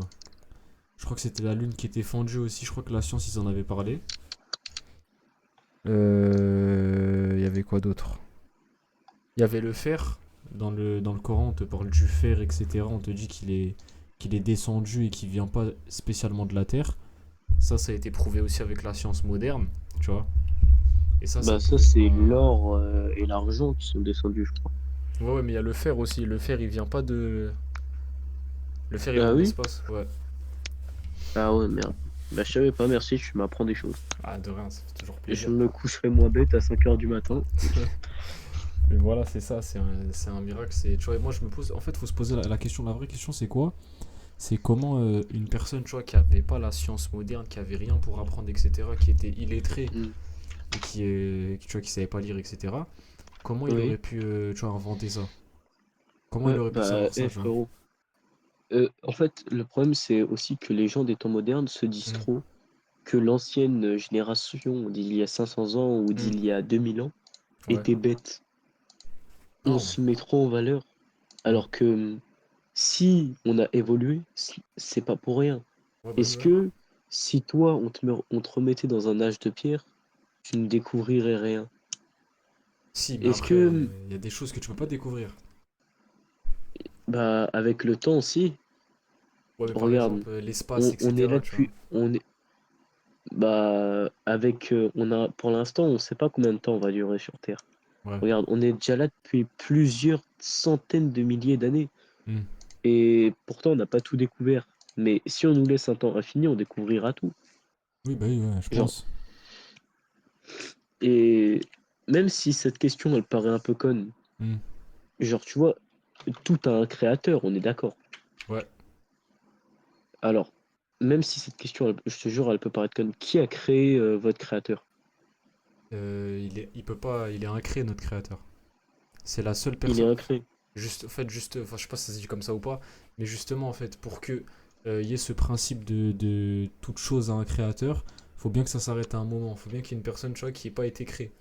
Je crois que c'était la lune qui était fendue aussi. Je crois que la science, ils en avaient parlé. Il y avait quoi d'autre? Il y avait le fer. Dans le Coran, on te parle du fer, etc. On te dit qu'il est descendu et qu'il vient pas spécialement de la terre. Ça a été prouvé aussi avec la science moderne, tu vois. Et ça Bah ça, correspond c'est à. l'or et l'argent qui sont descendus, je crois. Ouais, ouais, mais il y a le fer aussi. Le fer, il vient pas de. Le fer, il vient Ah de oui? l'espace, ouais. Ah ouais, merde. Bah je savais pas, merci, tu m'apprends des choses. Ah, de rien, ça fait toujours Je plaisir. me coucherai moins bête à 5 heures du matin. Mais voilà, c'est ça, c'est un miracle. Tu vois, et moi, je me pose. En fait, faut se poser la question. La vraie question, c'est quoi? C'est comment une personne, tu vois, qui avait pas la science moderne, qui avait rien pour apprendre, etc., qui était illettré Hmm, et tu vois, qui savait pas lire, etc., comment il aurait oui. pu, tu vois, inventer ça? Comment il Ouais, aurait pu bah, savoir ça, tu vois? frérot. En fait, le problème, c'est aussi que les gens des temps modernes se disent Hmm, trop que l'ancienne génération d'il y a 500 ans ou hmm, d'il y a 2000 ans ouais. était bête. On Non. se met trop en valeur. Hmm. Alors que si on a évolué, c'est pas pour rien. Ouais, bah oui, Est-ce ouais. que si toi, on te remettait dans un âge de pierre, tu ne découvrirais rien? Si, mais Est-ce après, que, il y a des choses que tu peux pas découvrir. bah, avec le temps aussi, Ouais, mais par regarde, exemple, l'espace, on est là etc., tu vois. depuis, bah, pour l'instant, on sait pas combien de temps on va durer sur Terre. Ouais. Regarde, on est déjà là depuis plusieurs centaines de milliers d'années. Hmm. Et pourtant, on n'a pas tout découvert. Mais si on nous laisse un temps infini, on découvrira tout. Oui, bah oui, ouais, je Genre, pense. et même si cette question, elle paraît un peu conne, Hmm. genre, tu vois, tout a un créateur, on est d'accord. Ouais. Alors, même si cette question, je te jure, elle peut paraître conne, qui a créé votre créateur? Il peut pas, il est incréé, notre créateur. C'est la seule Il est personne. incréé. Juste, en fait, enfin, je sais pas si ça se dit comme ça ou pas, mais justement, en fait, pour que y ait ce principe de toute chose à un créateur, faut bien que ça s'arrête à un moment. Faut bien qu'il y ait une personne, tu vois, qui n'ait pas été créée.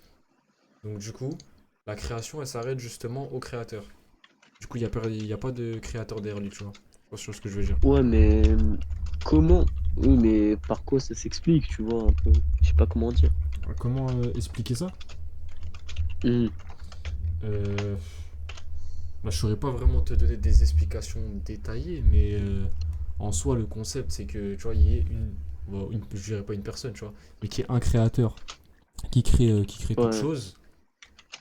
Donc, du coup, la création, elle s'arrête justement au créateur. Du coup, il y a pas de créateur derrière lui, tu vois. Je pense sur ce que je veux dire. Ouais, mais comment? Oui, mais par quoi ça s'explique, tu vois, un peu. Je sais pas comment dire. Comment expliquer ça? Hmm. euh, Bah, je saurais pas vraiment te donner des explications détaillées, mais en soi, le concept, c'est que, tu vois, il y ait je dirais pas une personne, tu vois, mais qu'il y ait un créateur qui crée toute Ouais. chose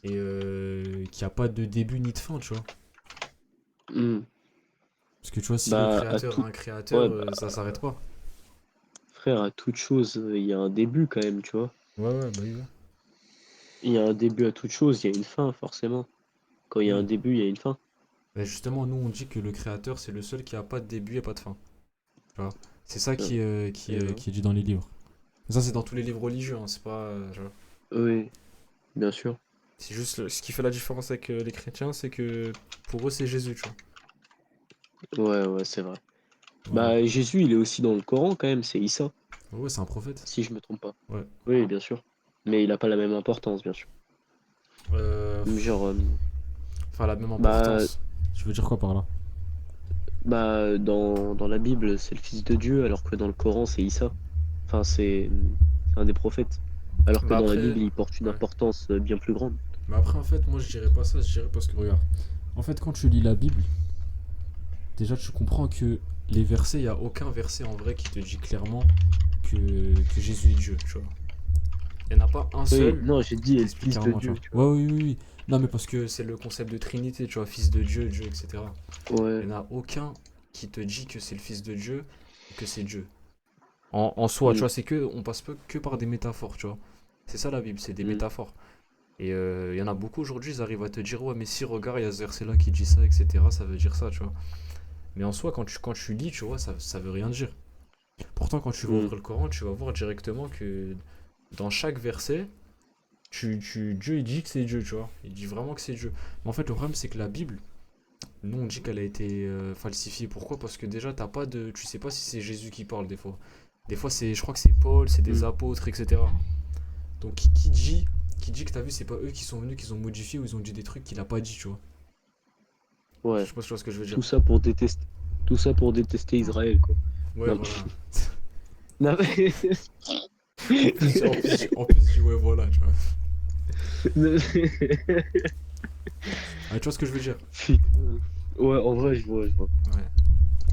et qui a pas de début ni de fin, tu vois. Hmm. Parce que, tu vois, si le Bah, créateur a un créateur, ouais, bah, ça s'arrête pas. frère, à toute chose, il y a un début quand même, tu vois. Ouais, ouais, bah oui, ouais. Il y a un début à toute chose, il y a une fin, forcément. Quand il y a un Oui. début, il y a une fin. Bah, justement, nous, on dit que le créateur, c'est le seul qui a pas de début et pas de fin. Tu vois. C'est ça Ouais. Ben, qui est dit dans les livres. Ça, c'est dans tous les livres religieux, hein, c'est pas. Tu vois. oui, bien sûr. C'est juste ce qui fait la différence avec les chrétiens, c'est que pour eux, c'est Jésus, tu vois. Ouais, ouais, c'est vrai. Voilà. Bah, Jésus, il est aussi dans le Coran quand même, c'est Issa, Ouais, c'est un prophète. si je me trompe pas. Ouais. Oui, bien sûr. Mais il a pas la même importance, bien sûr. Genre, Enfin, la même bah, importance. Je veux dire quoi par là? dans la Bible, c'est le fils de Dieu, alors que dans le Coran, c'est Issa. Enfin, c'est un des prophètes. Alors que Bah dans la après, Bible, il porte une ouais. importance bien plus grande. Mais après, en fait, moi, je dirais pas ça, je dirais parce que, regarde, en fait, quand tu lis la Bible, déjà, tu comprends que les versets, il n'y a aucun verset en vrai qui te dit clairement que Jésus est Dieu, tu vois. Il n'y en a pas un Oui, seul non, j'ai dit qui le t'explique fils de carrément, tu Dieu, vois. tu Ouais, vois. oui, oui, oui. Non, mais parce que c'est le concept de Trinité, tu vois, fils de Dieu, Dieu, etc. Il Ouais. n'y en a aucun qui te dit que c'est le fils de Dieu ou que c'est Dieu. En soi, tu Mm, vois, c'est que, on passe pas que par des métaphores, tu vois. C'est ça la Bible, c'est des mm, métaphores. Et il y en a beaucoup aujourd'hui, ils arrivent à te dire, ouais, mais si, regarde, il y a ce verset-là qui dit ça, etc., ça veut dire ça, tu vois. Mais en soi, quand tu lis, tu vois, ça veut rien dire. Pourtant, quand tu vas mm, ouvrir le Coran, tu vas voir directement que dans chaque verset, Dieu, il dit que c'est Dieu, tu vois. Il dit vraiment que c'est Dieu. Mais en fait, le problème, c'est que la Bible, nous, on dit qu'elle a été falsifiée. Pourquoi? Parce que déjà, t'as pas de. Tu sais pas si c'est Jésus qui parle, des fois. Des fois, je crois que c'est Paul, c'est des mm. apôtres, etc. Donc, qui dit que t'as vu, c'est pas eux qui sont venus, qui ont modifié ou ils ont dit des trucs qu'il a pas dit, tu vois. Je Ouais. sais pas si tu vois ce que je veux dire. Tout ça pour détester. Tout ça pour détester Israël, quoi. Ouais, Non, voilà. non, mais... En plus, je dis ouais, voilà, tu vois. Ah, tu vois ce que je veux dire? Putain. Ouais, en vrai, je vois. Ouais.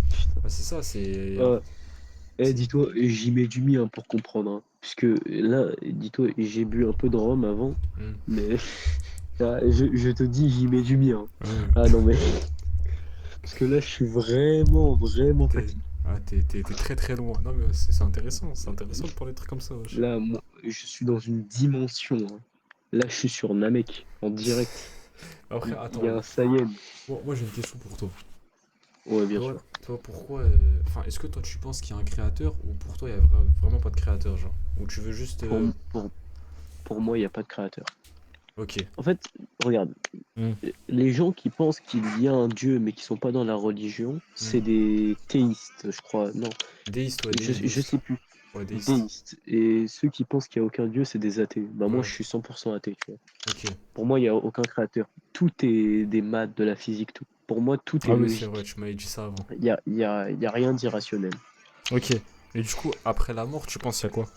Putain. Bah, c'est ça, c'est. Ah, dis-toi, j'y mets du mien pour comprendre, hein. Puisque là, dis-toi, j'ai bu un peu de rhum avant, Hmm. mais ah, je te dis, j'y mets du mien. Ouais. Ah non, mais parce que là, je suis vraiment, vraiment T'es fatigué. t'es très très loin. Non, mais c'est intéressant de parler de trucs comme ça, wesh. Là, moi, je suis dans une dimension, hein. Là, je suis sur Namek, en direct. Après, Il attends, y a un Saiyan. moi j'ai une question pour toi. Ouais, bien Toi, sûr. toi pourquoi. Enfin, est-ce que toi tu penses qu'il y a un créateur ou pour toi il y a vraiment pas de créateur, genre? Ou tu veux juste. Pour, pour, pour moi, il n'y a pas de créateur. Ok. En fait, regarde, Hmm. les gens qui pensent qu'il y a un Dieu mais qui sont pas dans la religion, Hmm. c'est des théistes, je crois. Non, Déiste, ouais, je déiste. sais plus. Ouais, déiste. Déistes. Et ceux qui pensent qu'il n'y a aucun Dieu, c'est des athées. Bah moi, Ouais, je suis 100% athée, tu vois. ok. Pour moi, il n'y a aucun créateur. Tout est des maths, de la physique, tout. Pour moi, tout est Ah oui, c'est vrai, logique. tu m'avais dit ça avant. Il y a rien d'irrationnel. Ok. Et du coup, après la mort, tu penses qu'il y a quoi?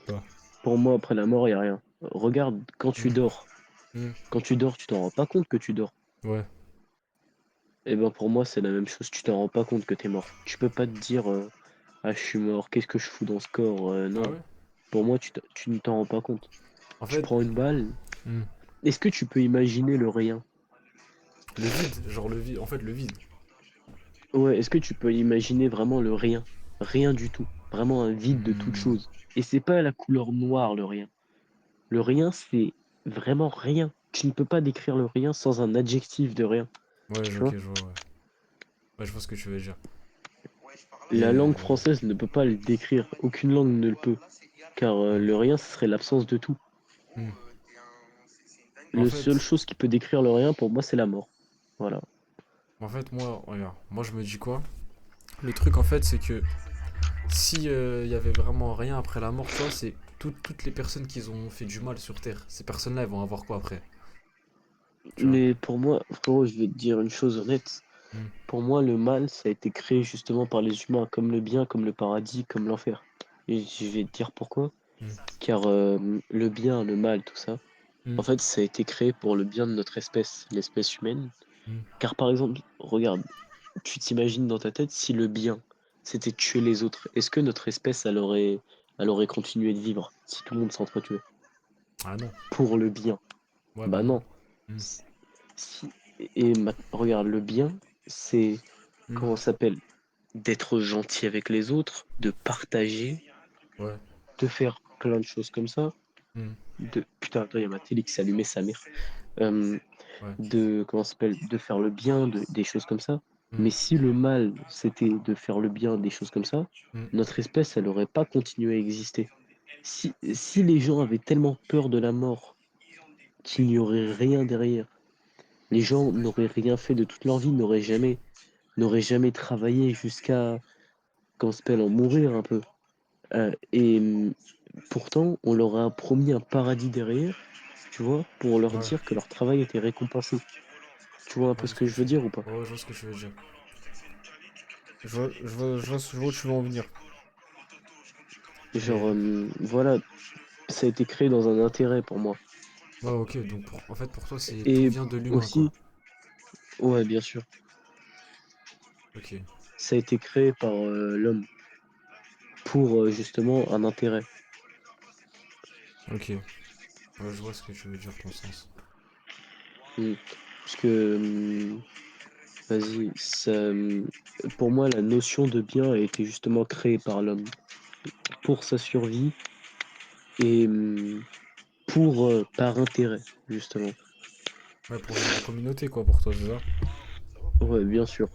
Toi. Pour moi, après la mort, il n'y a rien. Regarde, quand tu Hmm. dors. Hmm. Quand tu dors, tu t'en rends pas compte que tu dors. Ouais. Et ben pour moi, c'est la même chose. Tu t'en rends pas compte que t'es mort. Tu peux pas te dire ah, je suis mort, qu'est-ce que je fous dans ce corps? Ah Non. ouais? Pour moi, tu ne t'en rends pas compte. En Tu fait, prends une balle. hmm. Est-ce que tu peux imaginer le rien? Le vide, genre le vide. En fait, le vide. Ouais, est-ce que tu peux imaginer vraiment le rien? Rien du tout. Vraiment un vide de toute Hmm. chose. Et c'est pas la couleur noire, le rien. Le rien, c'est vraiment rien. Tu ne peux pas décrire le rien sans un adjectif de rien. Ouais, Tu ok, vois? je vois, ouais. Ouais, je vois ce que tu veux dire. Et La langue française ne peut pas le décrire. Aucune langue ne le peut. Car hmm. le rien, ce serait l'absence de tout. Hmm. En La seule fait, chose qui peut décrire le rien, pour moi, c'est la mort. Voilà. moi, regarde, moi je me dis quoi? Le truc en fait, c'est que si il y avait vraiment rien après la mort, tu vois, c'est toutes les personnes qui ont fait du mal sur Terre. Ces personnes-là, elles vont avoir quoi après? Tu vois? Mais pour moi, frérot, je vais te dire une chose honnête. Hmm. Pour moi, le mal, ça a été créé justement par les humains, comme le bien, comme le paradis, comme l'enfer. Et je vais te dire pourquoi. Hmm. Car le bien, le mal, tout ça, Hmm. en fait, ça a été créé pour le bien de notre espèce, l'espèce humaine. Hmm. Car par exemple, regarde, tu t'imagines dans ta tête si le bien, c'était de tuer les autres. Est-ce que notre espèce, elle aurait continué de vivre si tout le monde s'entretuait? Ah non. Pour le bien. Ouais, bah Bah non. non. Hmm. Si- regarde, le bien, c'est, Hmm. comment ça s'appelle? D'être gentil avec les autres, de partager, Ouais. de faire plein de choses comme ça. Hmm. Putain, attends, il y a ma télé qui s'est allumée, sa mère. Euh, Ouais. comment ça s'appelle? De faire le bien, des choses comme ça. Hmm. Mais si le mal, c'était de faire le bien, des choses comme ça, Hmm. notre espèce, elle n'aurait pas continué à exister. Si les gens avaient tellement peur de la mort qu'il n'y aurait rien derrière, les gens n'auraient rien fait de toute leur vie, n'auraient jamais travaillé jusqu'à, comment ça s'appelle, en mourir un peu. Et pourtant, on leur a promis un paradis derrière, tu vois, pour leur Ouais. dire que leur travail était récompensé. Tu vois un Ouais, peu je ce vois ce que que je veux tu. dire ou pas? Ouais, je vois ce que tu veux dire. Je vois où tu veux en venir. Genre, Mais. voilà, ça a été créé dans un intérêt pour moi. Ouais, ok, donc en fait pour toi c'est tout Et vient de l'humain quoi. aussi, ouais, bien sûr, Ok, ça a été créé par l'homme pour justement un intérêt. ok. Ouais, je vois ce que tu veux dire, ton sens. Mm. Parce que, vas-y, pour moi, la notion de bien a été justement créée par l'homme pour sa survie et par intérêt, justement. Ouais, pour vivre en communauté quoi pour toi, c'est ça? Ouais, bien sûr.